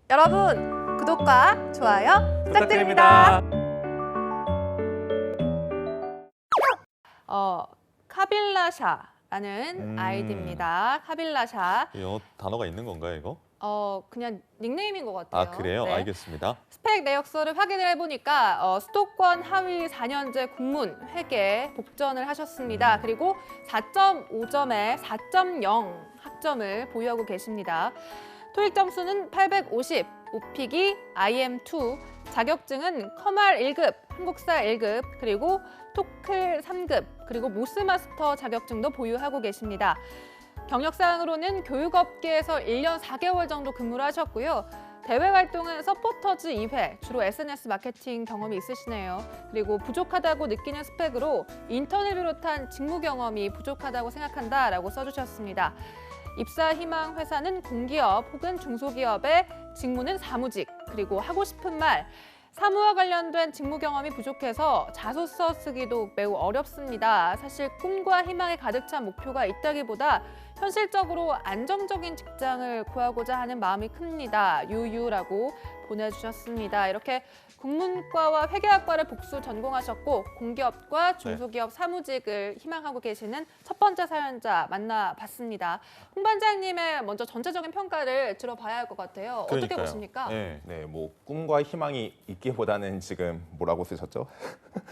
여러분, 구독과 좋아요 부탁드립니다. 카빌라샤라는 아이디입니다. 카빌라샤. 영어 단어가 있는 건가요, 이거? 그냥 닉네임인 것 같아요. 아, 그래요? 네. 알겠습니다. 스펙 내역서를 확인을 해보니까 수도권 하위 4년제 국문 회계 복전을 하셨습니다. 그리고 4.5점에 4.0 학점을 보유하고 계십니다. 토익 점수는 850, 오픽이 IM2, 자격증은 커말 1급, 한국사 1급, 그리고 토클 3급, 그리고 모스마스터 자격증도 보유하고 계십니다. 경력사항으로는 교육업계에서 1년 4개월 정도 근무를 하셨고요. 대외 활동은 서포터즈 2회, 주로 SNS 마케팅 경험이 있으시네요. 그리고 부족하다고 느끼는 스펙으로 인턴을 비롯한 직무 경험이 부족하다고 생각한다라고 써주셨습니다. 입사 희망 회사는 공기업 혹은 중소기업의 직무는 사무직, 그리고 하고 싶은 말, 사무와 관련된 직무 경험이 부족해서 자소서 쓰기도 매우 어렵습니다. 사실 꿈과 희망에 가득 찬 목표가 있다기보다 현실적으로 안정적인 직장을 구하고자 하는 마음이 큽니다. 유유라고 보내주셨습니다. 이렇게 국문과와 회계학과를 복수 전공하셨고 공기업과 중소기업 사무직을 희망하고 계시는 첫 번째 사연자 만나봤습니다. 홍 반장님의 먼저 전체적인 평가를 들어봐야 할 것 같아요. 어떻게 그러니까요. 보십니까? 네. 네, 뭐 꿈과 희망이 있기보다는 지금 뭐라고 쓰셨죠?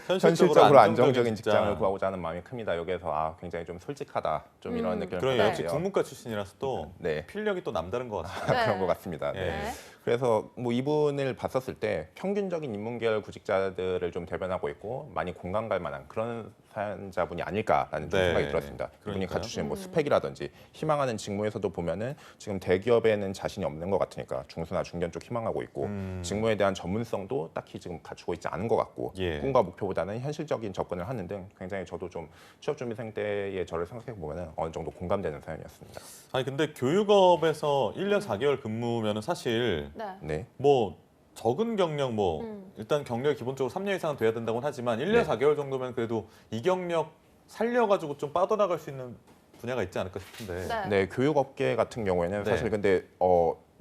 현실적으로 현실적으로 안정적인 직장을 구하고자 하는 마음이 큽니다. 여기에서 굉장히 좀 솔직하다, 좀 이런 느낌을 그럼 네. 역시 받았고요. 국문과 출신이라서 또 네. 필력이 또 남다른 것 같습니다. 네. 그런 것 같습니다. 네. 네. 그래서 뭐 이분을 봤었을 때 평균적인 인문계열 구직자들을 좀 대변하고 있고 많이 공감 갈 만한 그런 사연자분이 아닐까라는 좀 네. 생각이 들었습니다. 이분이 그러니까요. 갖추신 뭐 스펙이라든지 희망하는 직무에서도 보면은 지금 대기업에는 자신이 없는 것 같으니까 중소나 중견 쪽 희망하고 있고 직무에 대한 전문성도 딱히 지금 갖추고 있지 않은 것 같고 예. 꿈과 목표보다는 현실적인 접근을 하는 등 굉장히 저도 좀 취업준비생 때의 저를 생각해 보면은 어느 정도 공감되는 사연이었습니다. 아니 근데 교육업에서 1년 4개월 근무면은 사실 네. 네. 뭐 적은 경력 일단 경력이 기본적으로 3년 이상은 돼야 된다고 하지만 1년 네. 4개월 정도면 그래도 이 경력 살려가지고 좀 빠져나갈 수 있는 분야가 있지 않을까 싶은데. 네. 네, 교육업계 같은 경우에는 네. 사실 근데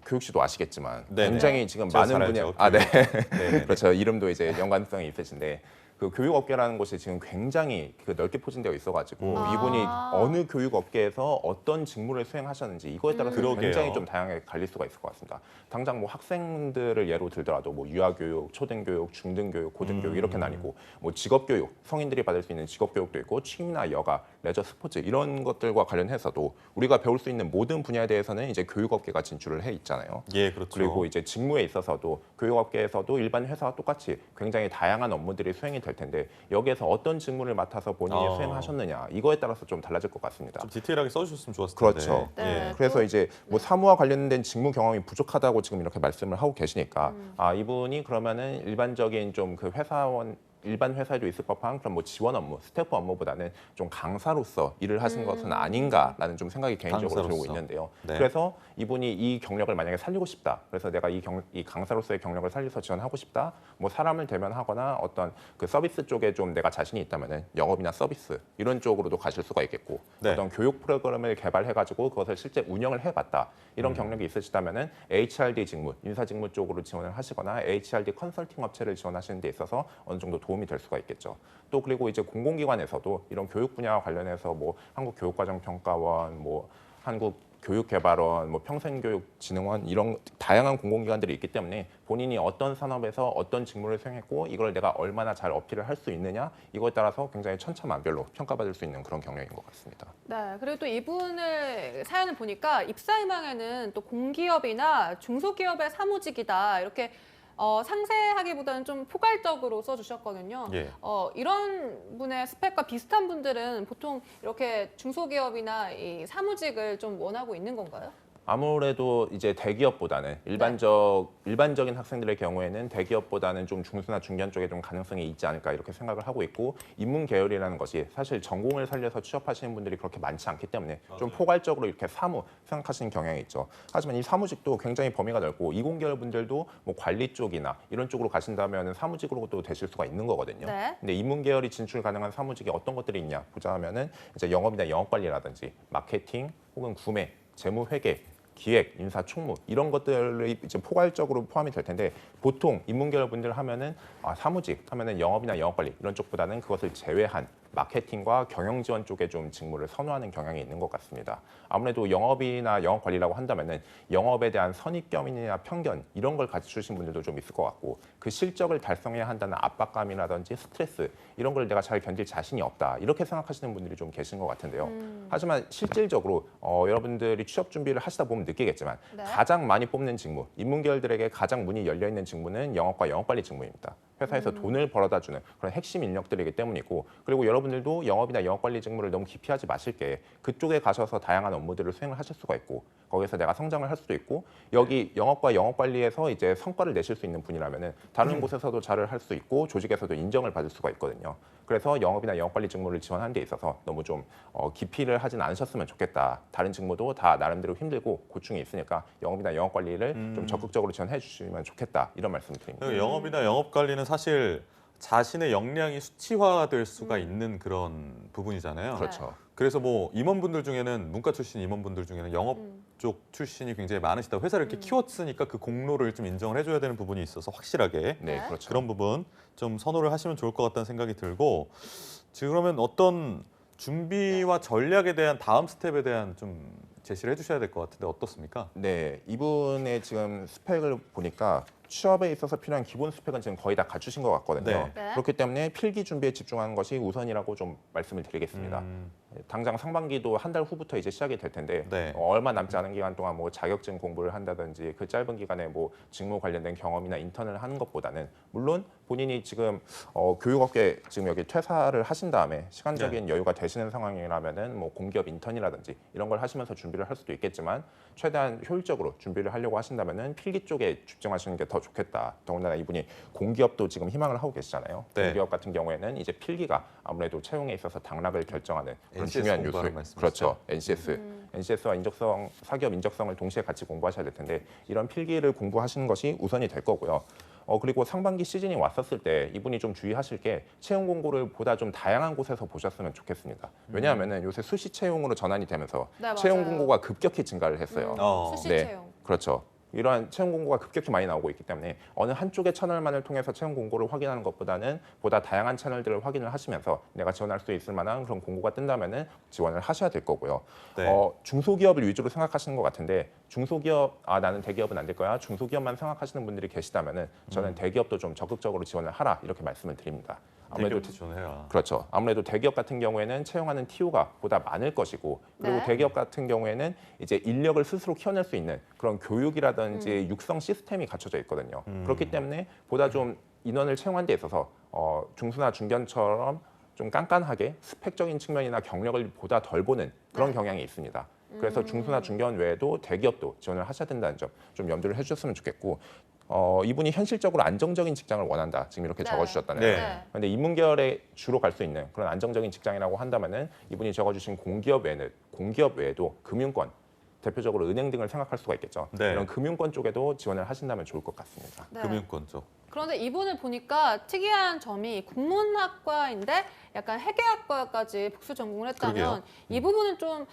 교육 씨도 아시겠지만 네네. 굉장히 지금 제가 많은 잘 분야 알죠, 네. 네네. 그렇죠. 이름도 이제 연관성이 있으신데 그 교육업계라는 곳이 지금 굉장히 넓게 포진되어 있어가지고 이분이 어느 교육업계에서 어떤 직무를 수행하셨는지 이거에 따라서 그러게요. 굉장히 좀 다양하게 갈릴 수가 있을 것 같습니다. 당장 뭐 학생들을 예로 들더라도 뭐 유아교육, 초등교육, 중등교육, 고등교육 이렇게 나뉘고 뭐 직업교육, 성인들이 받을 수 있는 직업교육도 있고 취미나 여가, 레저, 스포츠 이런 것들과 관련해서도 우리가 배울 수 있는 모든 분야에 대해서는 이제 교육업계가 진출을 해 있잖아요. 예, 그렇죠. 그리고 이제 직무에 있어서도 교육업계에서도 일반 회사와 똑같이 굉장히 다양한 업무들이 수행이 될 텐데 여기에서 어떤 직무를 맡아서 본인이 수행하셨느냐 이거에 따라서 좀 달라질 것 같습니다. 좀 디테일하게 써주셨으면 좋았을 텐데. 그렇죠. 네. 예. 그래서 이제 뭐 사무와 관련된 직무 경험이 부족하다고 지금 이렇게 말씀을 하고 계시니까 이분이 그러면은 일반적인 좀 그 회사원 일반 회사에도 있을 법한 그런 뭐 지원 업무, 스태프 업무보다는 좀 강사로서 일을 하신 것은 아닌가라는 좀 생각이 개인적으로 들고 강사로서. 있는데요. 네. 그래서 이분이 이 경력을 만약에 살리고 싶다. 그래서 내가 이 강사로서의 경력을 살려서 지원하고 싶다. 뭐 사람을 대면하거나 어떤 그 서비스 쪽에 좀 내가 자신이 있다면은 영업이나 서비스 이런 쪽으로도 가실 수가 있겠고 네. 어떤 교육 프로그램을 개발해가지고 그것을 실제 운영을 해봤다. 이런 경력이 있으시다면은 HRD 직무, 인사 직무 쪽으로 지원을 하시거나 HRD 컨설팅 업체를 지원하시는 데 있어서 어느 정도 도움이 될 수가 있겠죠. 또 그리고 이제 공공기관에서도 이런 교육 분야와 관련해서 뭐 한국교육과정평가원, 뭐 한국교육개발원, 뭐 평생교육진흥원 이런 다양한 공공기관들이 있기 때문에 본인이 어떤 산업에서 어떤 직무를 수행했고 이걸 내가 얼마나 잘 어필을 할 수 있느냐 이거에 따라서 굉장히 천차만별로 평가받을 수 있는 그런 경력인 것 같습니다. 네, 그리고 또 이분을 사연을 보니까 입사 희망에는 또 공기업이나 중소기업의 사무직이다 이렇게 상세하기보다는 좀 포괄적으로 써주셨거든요. 예. 이런 분의 스펙과 비슷한 분들은 보통 이렇게 중소기업이나 이 사무직을 좀 원하고 있는 건가요? 아무래도 이제 대기업보다는 일반적인 학생들의 경우에는 대기업보다는 좀 중소나 중견 쪽에 좀 가능성이 있지 않을까 이렇게 생각을 하고 있고 인문 계열이라는 것이 사실 전공을 살려서 취업하시는 분들이 그렇게 많지 않기 때문에 좀 포괄적으로 이렇게 사무 생각하시는 경향이 있죠. 하지만 이 사무직도 굉장히 범위가 넓고 이공 계열 분들도 뭐 관리 쪽이나 이런 쪽으로 가신다면 사무직으로도 되실 수가 있는 거거든요. 네. 근데 인문 계열이 진출 가능한 사무직이 어떤 것들이 있냐 보자면은 이제 영업이나 영업 관리라든지 마케팅 혹은 구매, 재무 회계 기획, 인사, 총무 이런 것들이 이제 포괄적으로 포함이 될 텐데 보통 인문계열 분들 하면은 사무직 하면은 영업이나 영업관리 이런 쪽보다는 그것을 제외한 마케팅과 경영 지원 쪽에 좀 직무를 선호하는 경향이 있는 것 같습니다. 아무래도 영업이나 영업 관리라고 한다면은 영업에 대한 선입견이나 편견 이런 걸 갖추신 분들도 좀 있을 것 같고 그 실적을 달성해야 한다는 압박감이라든지 스트레스 이런 걸 내가 잘 견딜 자신이 없다 이렇게 생각하시는 분들이 좀 계신 것 같은데요. 하지만 실질적으로 여러분들이 취업 준비를 하시다 보면 느끼겠지만 네. 가장 많이 뽑는 직무, 인문계열들에게 가장 문이 열려 있는 직무는 영업과 영업관리 직무입니다. 회사에서 돈을 벌어다 주는 그런 핵심 인력들이기 때문이고 그리고 여러분들도 영업이나 영업관리 직무를 너무 기피하지 마실 게 그쪽에 가셔서 다양한 업무들을 수행을 하실 수가 있고 거기서 내가 성장을 할 수도 있고 여기 영업과 영업관리에서 이제 성과를 내실 수 있는 분이라면은 다른 곳에서도 잘을 할 수 있고 조직에서도 인정을 받을 수가 있거든요. 그래서 영업이나 영업관리 직무를 지원하는 데 있어서 너무 좀 기피를 하진 않으셨으면 좋겠다. 다른 직무도 다 나름대로 힘들고 고충이 있으니까 영업이나 영업관리를 좀 적극적으로 지원해 주시면 좋겠다. 이런 말씀을 드립니다. 영업이나 영업 관리는 사실 자신의 역량이 수치화될 수가 있는 그런 부분이잖아요. 그렇죠. 그래서 뭐 임원분들 중에는 문과 출신 임원분들 중에는 영업 쪽 출신이 굉장히 많으시다. 회사를 이렇게 키웠으니까 그 공로를 좀 인정을 해줘야 되는 부분이 있어서 확실하게 네, 네. 그렇죠. 그런 부분 좀 선호를 하시면 좋을 것 같다는 생각이 들고 지금 그러면 어떤 준비와 전략에 대한 다음 스텝에 대한 좀 제시를 해주셔야 될 것 같은데 어떻습니까? 네, 이분의 지금 스펙을 보니까 취업에 있어서 필요한 기본 스펙은 지금 거의 다 갖추신 것 같거든요. 네. 네. 그렇기 때문에 필기 준비에 집중하는 것이 우선이라고 좀 말씀을 드리겠습니다. 당장 상반기도 한 달 후부터 이제 시작이 될 텐데 네. 얼마 남지 않은 기간 동안 뭐 자격증 공부를 한다든지 그 짧은 기간에 뭐 직무 관련된 경험이나 인턴을 하는 것보다는 물론 본인이 지금 교육업계 지금 여기 퇴사를 하신 다음에 시간적인 여유가 되시는 상황이라면은 뭐 공기업 인턴이라든지 이런 걸 하시면서 준비를 할 수도 있겠지만 최대한 효율적으로 준비를 하려고 하신다면은 필기 쪽에 집중하시는 게 더 좋겠다. 더군다나 이분이 공기업도 지금 희망을 하고 계시잖아요. 네. 공기업 같은 경우에는 이제 필기가 아무래도 채용에 있어서 당락을 결정하는 그런 NCS 중요한 공부하는 요소. 말씀이시죠? 그렇죠. NCS와 인적성, 사기업 인적성을 동시에 같이 공부하셔야 될 텐데 이런 필기를 공부하시는 것이 우선이 될 거고요. 그리고 상반기 시즌이 왔었을 때 이분이 좀 주의하실 게 채용 공고를 보다 좀 다양한 곳에서 보셨으면 좋겠습니다. 왜냐하면은 요새 수시 채용으로 전환이 되면서 네, 채용 맞아요. 공고가 급격히 증가를 했어요. 수시 네. 채용. 그렇죠. 이러한 채용 공고가 급격히 많이 나오고 있기 때문에 어느 한쪽의 채널만을 통해서 채용 공고를 확인하는 것보다는 보다 다양한 채널들을 확인을 하시면서 내가 지원할 수 있을 만한 그런 공고가 뜬다면은 지원을 하셔야 될 거고요. 네. 중소기업을 위주로 생각하시는 것 같은데 중소기업 나는 대기업은 안 될 거야. 중소기업만 생각하시는 분들이 계시다면은 저는 대기업도 좀 적극적으로 지원을 하라 이렇게 말씀을 드립니다. 아무래도 대기업 지원해라. 그렇죠. 아무래도 대기업 같은 경우에는 채용하는 TO가 보다 많을 것이고 그리고 네. 대기업 같은 경우에는 이제 인력을 스스로 키워낼 수 있는 그런 교육이라든지 육성 시스템이 갖춰져 있거든요. 그렇기 때문에 보다 좀 인원을 채용하는 데 있어서 중수나 중견처럼 좀 깐깐하게 스펙적인 측면이나 경력을 보다 덜 보는 그런 네. 경향이 있습니다. 그래서 중수나 중견 외에도 대기업도 지원을 하셔야 된다는 점 좀 염두를 해주셨으면 좋겠고 이분이 현실적으로 안정적인 직장을 원한다. 지금 이렇게 네. 적어주셨잖아요. 네. 근데 인문계열에 주로 갈 수 있는 그런 안정적인 직장이라고 한다면은 이분이 적어주신 공기업 외에도 금융권, 대표적으로 은행 등을 생각할 수가 있겠죠. 네. 이런 금융권 쪽에도 지원을 하신다면 좋을 것 같습니다. 네. 금융권 쪽. 그런데 이분을 보니까 특이한 점이 국문학과인데 약간 회계학과까지 복수 전공을 했다면 그러게요. 이 부분은 좀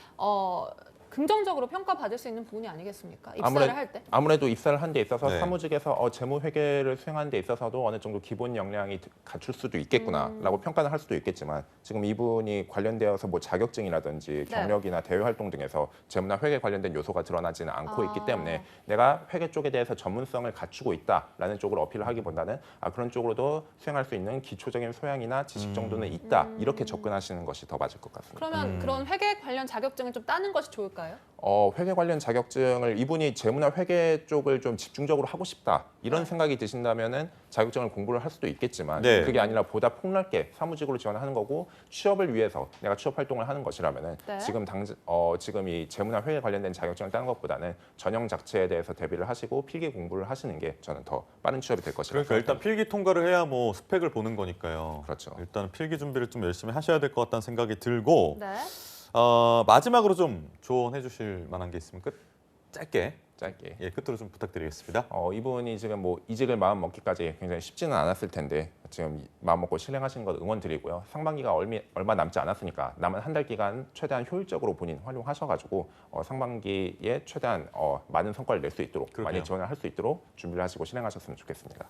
긍정적으로 평가받을 수 있는 부분이 아니겠습니까? 입사를 할 때. 아무래도 입사를 한 데 있어서 네. 사무직에서 재무 회계를 수행하는 데 있어서도 어느 정도 기본 역량이 갖출 수도 있겠구나라고 평가는 할 수도 있겠지만 지금 이분이 관련되어서 뭐 자격증이라든지 네. 경력이나 대외 활동 등에서 재무나 회계 관련된 요소가 드러나지는 않고 아. 있기 때문에 내가 회계 쪽에 대해서 전문성을 갖추고 있다라는 쪽으로 어필을 하기보다는 그런 쪽으로도 수행할 수 있는 기초적인 소양이나 지식 정도는 있다 이렇게 접근하시는 것이 더 맞을 것 같습니다. 그러면 그런 회계 관련 자격증을 좀 따는 것이 좋을까요? 회계 관련 자격증을 이분이 재무나 회계 쪽을 좀 집중적으로 하고 싶다 이런 생각이 드신다면은 자격증을 공부를 할 수도 있겠지만 네. 그게 아니라 보다 폭넓게 사무직으로 지원하는 거고 취업을 위해서 내가 취업 활동을 하는 것이라면은 네. 지금 이 재무나 회계 관련된 자격증을 따는 것보다는 전형 자체에 대해서 대비를 하시고 필기 공부를 하시는 게 저는 더 빠른 취업이 될 것이라고 그러니까 일단 생각합니다. 필기 통과를 해야 뭐 스펙을 보는 거니까요. 그렇죠. 일단 필기 준비를 좀 열심히 하셔야 될 것 같다는 생각이 들고 네. 마지막으로 좀 조언해 주실 만한 게 있으면 짧게. 짧게. 예, 끝으로 좀 부탁드리겠습니다. 이분이 지금 뭐 이직을 마음 먹기까지 굉장히 쉽지는 않았을 텐데 지금 마음 먹고 실행하신 것 응원드리고요. 상반기가 얼마 남지 않았으니까 남은 한 달 기간 최대한 효율적으로 본인 활용하셔가지고 상반기에 최대한 많은 성과를 낼 수 있도록 그러게요. 많이 지원을 할 수 있도록 준비를 하시고 실행하셨으면 좋겠습니다.